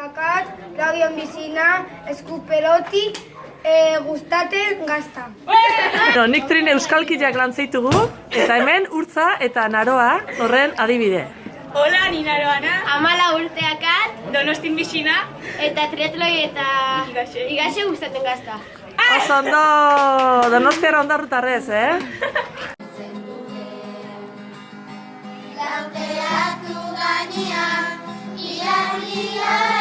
akat, Claudio Bizina, Eskuperoti, Gustaten Gazta. Nik Trin euskalkiak lan zeitugu, eta hemen Urtza eta Naroa horren adibide. Hola, ni Naroana. Amala urteakat, Donostin Bizina. eta triatloi eta igase Gustaten Gazta. Oso ondo, Donostiara ondarrutarrez, Lauteatu gainean, ia